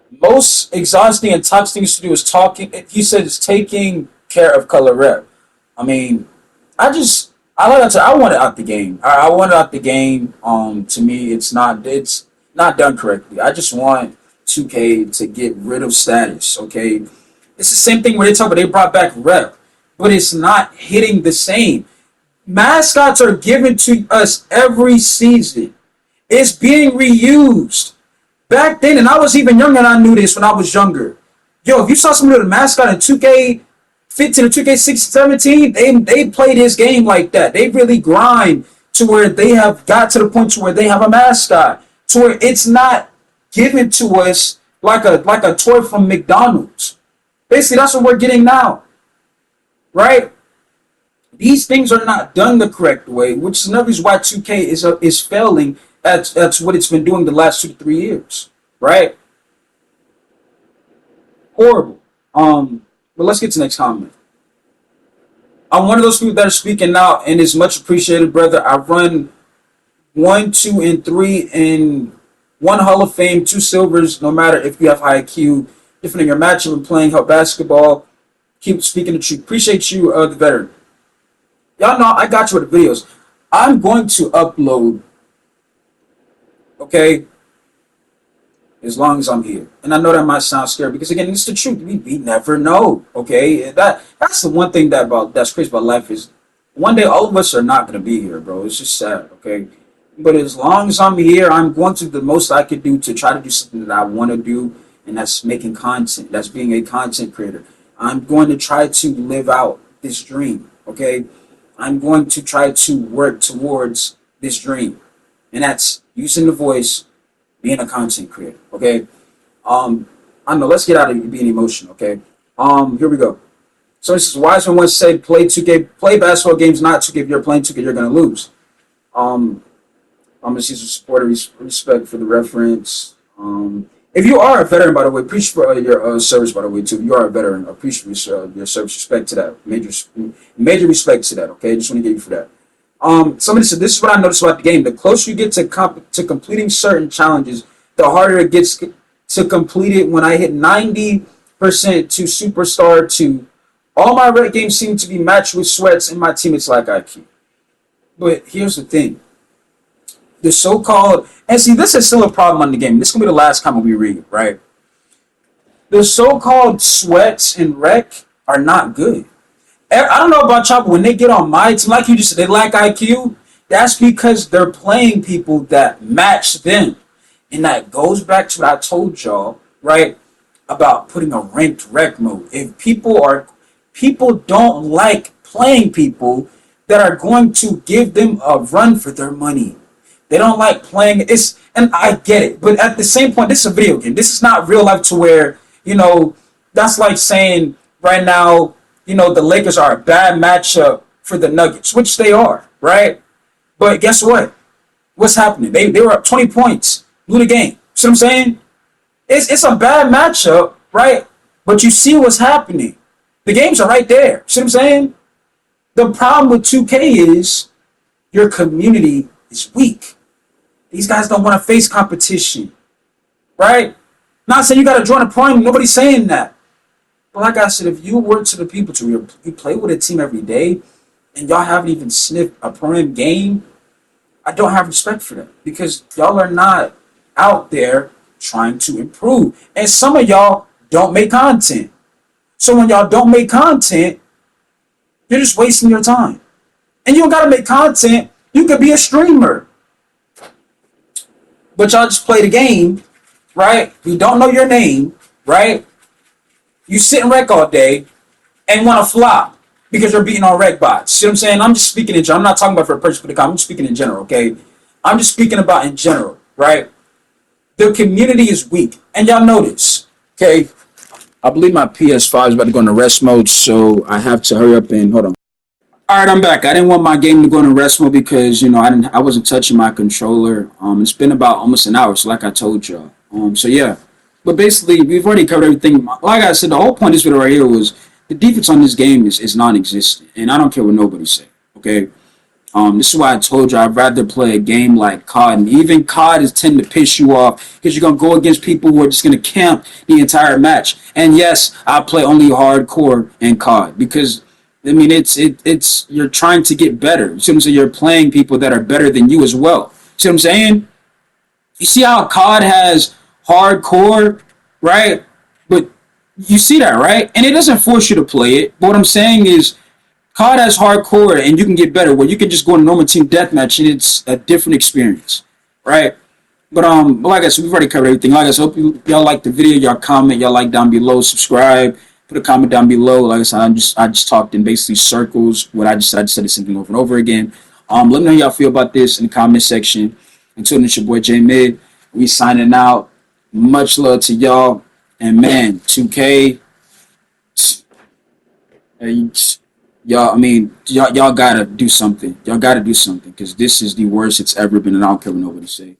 Most exhausting and toxic things to do is talking. He says taking care of color rep. I mean, I like I said, I want it out the game. I want it out the game. To me, it's not done correctly. I just want 2K to get rid of status. Okay, it's the same thing where they talk about they brought back rep, but it's not hitting the same. Mascots are given to us every season. It's being reused. Back then, and I was even younger and I knew this when I was younger. Yo, if you saw somebody with a mascot in 2K15 or 2K17, they play this game like that. They really grind to where they have got to the point to where they have a mascot. To where it's not given to us like a toy from McDonald's. Basically, that's what we're getting now. Right? These things are not done the correct way, which is another reason why 2K is failing. That's what it's been doing the last 2 to 3 years, right? Horrible. But let's get to the next comment. I'm one of those people that are speaking out, and it's much appreciated, brother. I run 1, 2, and 3 in 1 Hall of Fame, 2 silvers. No matter if you have high IQ, different in your matchup and playing help basketball. Keep speaking the truth. Appreciate you, the veteran. Y'all know I got you with the videos. I'm going to upload, okay, as long as I'm here. And I know that might sound scary because, again, it's the truth. We never know, okay? That's the one thing that's crazy about life is one day all of us are not going to be here, bro. It's just sad, okay? But as long as I'm here, I'm going to do the most I could do to try to do something that I want to do, and that's making content. That's being a content creator. I'm going to try to live out this dream, okay? I'm going to try to work towards this dream, and that's using the voice, being a content creator, okay? I know, let's get out of being emotional, okay? Here we go. So this is Wiseman once said, play basketball games, not 2K. If you're playing 2K, you're going to lose. I'm going to see some support and respect for the reference. If you are a veteran, by the way, appreciate your service, by the way, too. If you are a veteran, appreciate your service. Respect to that. Major respect to that, okay? Just want to give you for that. Somebody said, this is what I noticed about the game. The closer you get to completing certain challenges, the harder it gets to complete it. When I hit 90% to Superstar 2, all my red games seem to be matched with sweats, and my teammates like IQ. But here's the thing. The so-called, and see, this is still a problem on the game. This is going to be the last comment we read, right? The so-called sweats and rec are not good. I don't know about y'all, but when they get on my team, like you just said, they lack IQ. That's because they're playing people that match them. And that goes back to what I told y'all, right, about putting a ranked rec mode. If people don't like playing people that are going to give them a run for their money. They don't like playing and I get it, but at the same point, this is a video game. This is not real life to where, that's like saying right now, the Lakers are a bad matchup for the Nuggets, which they are, right? But guess what? What's happening? They were up 20 points, blew the game. See what I'm saying? It's a bad matchup, right? But you see what's happening. The games are right there. See what I'm saying? The problem with 2K is your community is weak. These guys don't want to face competition, right? Not saying you got to join a prime. Nobody's saying that. But like I said, if you were to the people to you play with a team every day and y'all haven't even sniffed a prime game, I don't have respect for them because y'all are not out there trying to improve. And some of y'all don't make content. So when y'all don't make content, you're just wasting your time. And you don't gotta make content. You could be a streamer. But y'all just play the game, right? We don't know your name, right? You sit and rec all day and want to flop because you're beating on rec bots. See what I'm saying? I'm just speaking in general. I'm not talking about for a person for the comment. I'm speaking in general, okay? I'm just speaking about in general, right? The community is weak. And y'all know this, okay? I believe my PS5 is about to go into rest mode, so I have to hurry up and hold on. All right, I'm back. I didn't want my game to go into rest mode because I wasn't touching my controller. It's been about almost an hour, so like I told y'all. So yeah, but basically we've already covered everything. Like I said, the whole point of this video right here was the defense on this game is non-existent, and I don't care what nobody say. Okay, this is why I told you I'd rather play a game like COD, and even COD is tend to piss you off because you're gonna go against people who are just gonna camp the entire match. And yes, I play only hardcore in COD because I mean it's you're trying to get better. So you're playing people that are better than you as well. See what I'm saying? You see how COD has hardcore, right? But you see that, right? And it doesn't force you to play it. But what I'm saying is COD has hardcore and you can get better where you can just go to normal team deathmatch and it's a different experience, right? But like I said, we've already covered everything. Like I said, hope y'all like the video, y'all comment, y'all like down below, subscribe, put a comment down below. Like I said, I just talked in basically circles. What I just said the same thing over and over again. Let me know how y'all feel about this in the comment section. Until then, it's your boy J Mid. We signing out. Much love to y'all. And man, 2K. Y'all, I mean, y'all gotta do something. Y'all gotta do something because this is the worst it's ever been, and I don't care what nobody say.